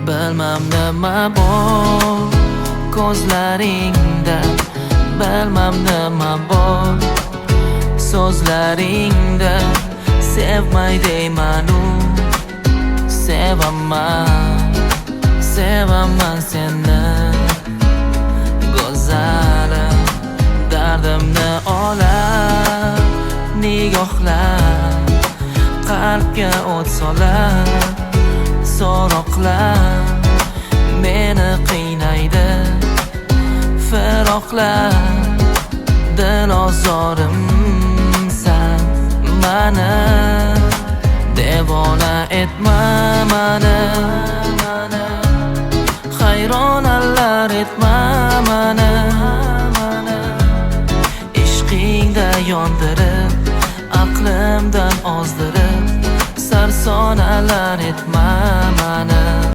Bilmam nima bor ko'zlaringda, bilmam nima bor so'zlaringda. Sevmay deymanu, sevaman, sevaman seni go'zalim. Dardimni olar nigohlar, qalbga o't solar so'roqlar. Meni qiynaydi firoqlar, dil ozorimsan mani. Devona etma mani, hayronalar etma mani. Ishqingda yondirib, aqlimdan ozdirib, sarsonalar etma mani.